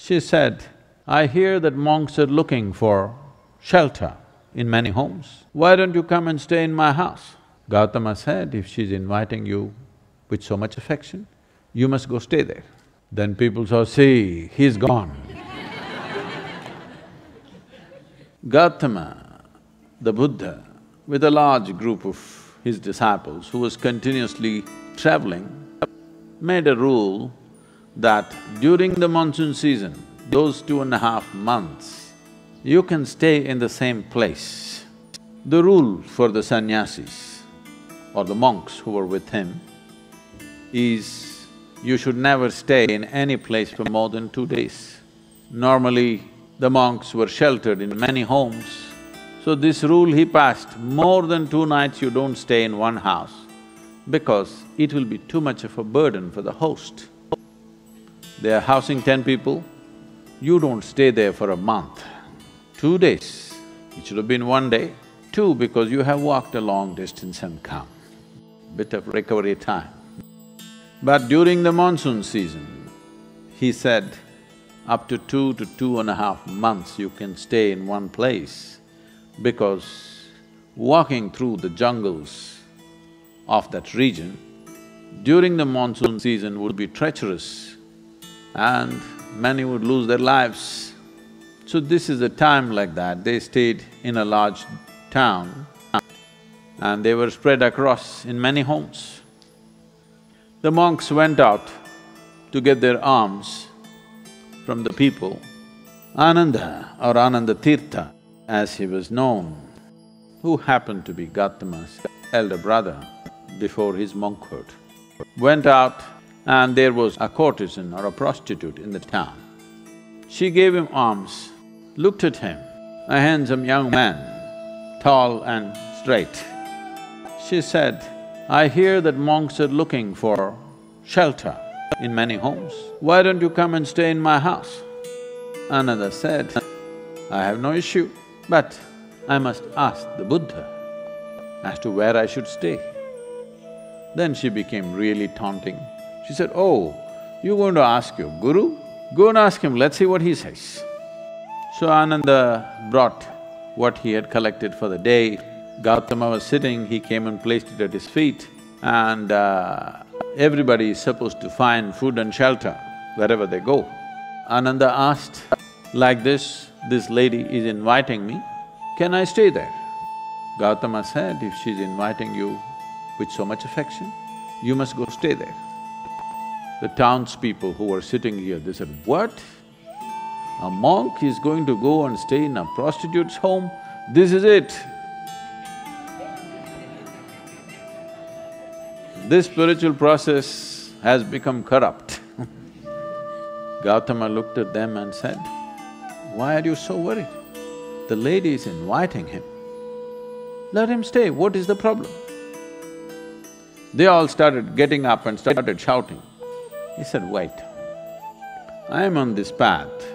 She said, "I hear that monks are looking for shelter in many homes. Why don't you come and stay in my house?" Gautama said, "If she's inviting you with so much affection, you must go stay there." Then people saw, "See, he's gone." Gautama, the Buddha, with a large group of his disciples who was continuously traveling, made a rule that during the monsoon season, those 2.5 months, you can stay in the same place. The rule for the sannyasis or the monks who were with him is you should never stay in any place for more than 2 days. Normally, the monks were sheltered in many homes, so this rule he passed, more than 2 nights you don't stay in one house because it will be too much of a burden for the host. They are housing 10 people, you don't stay there for a month. 2 days, it should have been 1 day. 2, because you have walked a long distance and come, bit of recovery time. But during the monsoon season, he said, up to 2 to 2.5 months you can stay in one place because walking through the jungles of that region during the monsoon season would be treacherous and many would lose their lives. So this is a time like that. They stayed in a large town and they were spread across in many homes. The monks went out to get their alms from the people. Ananda or Ananda Tirtha, as he was known, who happened to be Gautama's elder brother before his monkhood, went out and there was a courtesan or a prostitute in the town. She gave him alms, looked at him, a handsome young man, tall and straight. She said, "I hear that monks are looking for shelter in many homes. Why don't you come and stay in my house?" Ananda said, "I have no issue, but I must ask the Buddha as to where I should stay." Then she became really taunting. She said, "Oh, you're going to ask your guru? Go and ask him, let's see what he says." So Ananda brought what he had collected for the day. Gautama was sitting, he came and placed it at his feet, and everybody is supposed to find food and shelter wherever they go. Ananda asked, "Like this lady is inviting me, can I stay there?" Gautama said, "If she's inviting you with so much affection, you must go stay there." The townspeople who were sitting here, they said, "What? A monk is going to go and stay in a prostitute's home? This is it. This spiritual process has become corrupt." Gautama looked at them and said, "Why are you so worried? The lady is inviting him. Let him stay, what is the problem?" They all started getting up and started shouting. He said, "Wait, I am on this path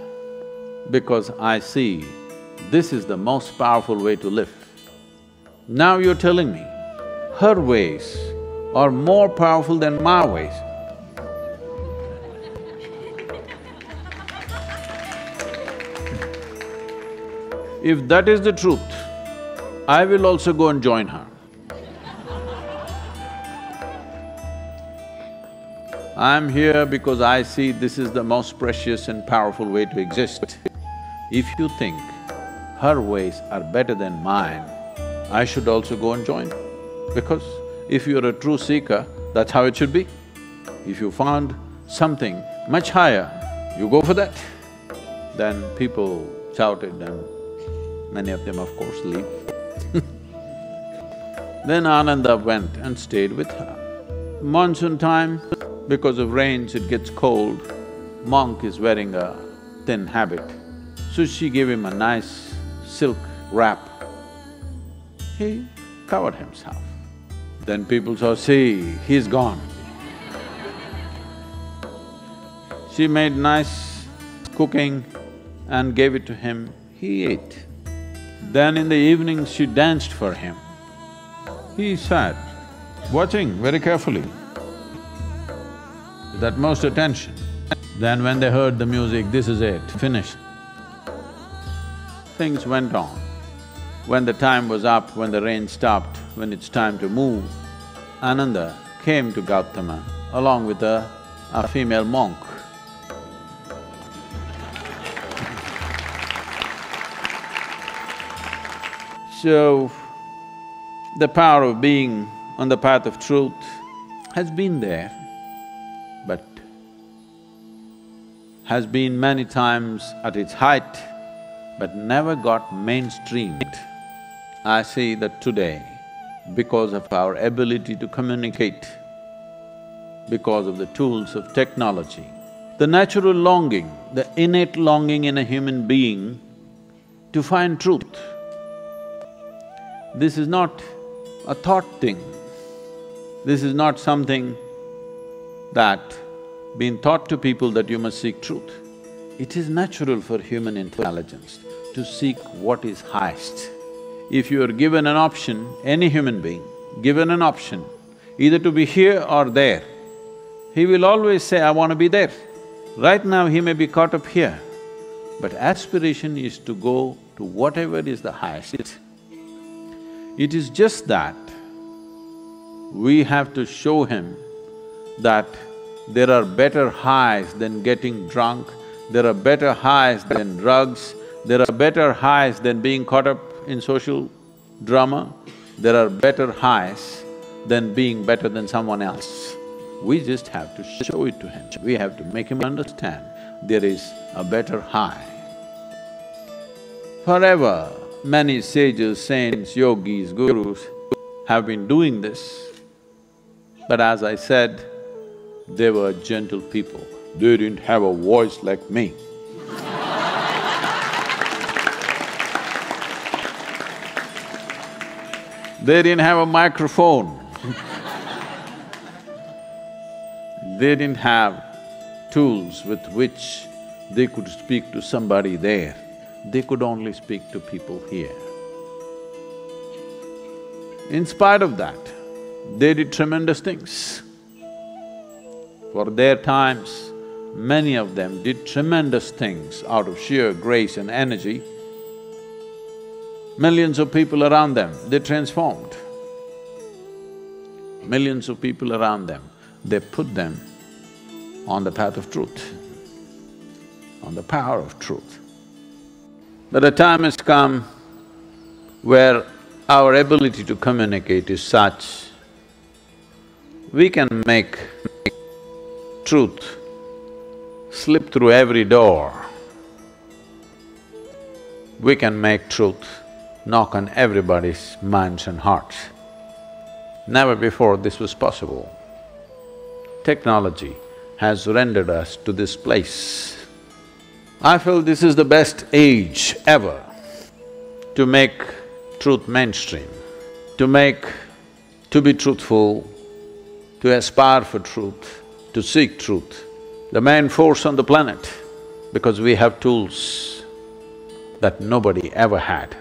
because I see this is the most powerful way to live. Now you're telling me her ways are more powerful than my ways. If that is the truth, I will also go and join her. I'm here because I see this is the most precious and powerful way to exist. If you think her ways are better than mine, I should also go and join. Because if you're a true seeker, that's how it should be. If you found something much higher, you go for that." Then people shouted and many of them, of course, leave. Then Ananda went and stayed with her. Monsoon time, because of rains it gets cold, monk is wearing a thin habit. So she gave him a nice silk wrap. He covered himself. Then people saw, "See, he's gone." She made nice cooking and gave it to him, he ate. Then in the evening she danced for him. He sat, watching very carefully, with utmost attention. Then when they heard the music, this is it, finished. Things went on. When the time was up, when the rain stopped, when it's time to move, Ananda came to Gautama along with a female monk. So, the power of being on the path of truth has been there, but has been many times at its height, but never got mainstreamed. I see that today, because of our ability to communicate, because of the tools of technology, the natural longing, the innate longing in a human being to find truth, this is not a thought thing. This is not something that been taught to people that you must seek truth. It is natural for human intelligence to seek what is highest. If you are given an option, any human being, given an option, either to be here or there, he will always say, I want to be there. Right now he may be caught up here, but aspiration is to go to whatever is the highest. It is just that we have to show him that there are better highs than getting drunk, there are better highs than drugs, there are better highs than being caught up in social drama, there are better highs than being better than someone else. We just have to show it to him, we have to make him understand there is a better high. Forever, many sages, saints, yogis, gurus have been doing this, but as I said, they were gentle people. They didn't have a voice like me. They didn't have a microphone. They didn't have tools with which they could speak to somebody there. They could only speak to people here. In spite of that, they did tremendous things. For their times, many of them did tremendous things out of sheer grace and energy. Millions of people around them, they transformed. Millions of people around them, they put them on the path of truth, on the power of truth. But a time has come where our ability to communicate is such, we can make truth slip through every door. We can make truth knock on everybody's minds and hearts. Never before this was possible. Technology has rendered us to this place. I feel this is the best age ever to make truth mainstream, to be truthful, to aspire for truth, to seek truth, the main force on the planet, because we have tools that nobody ever had.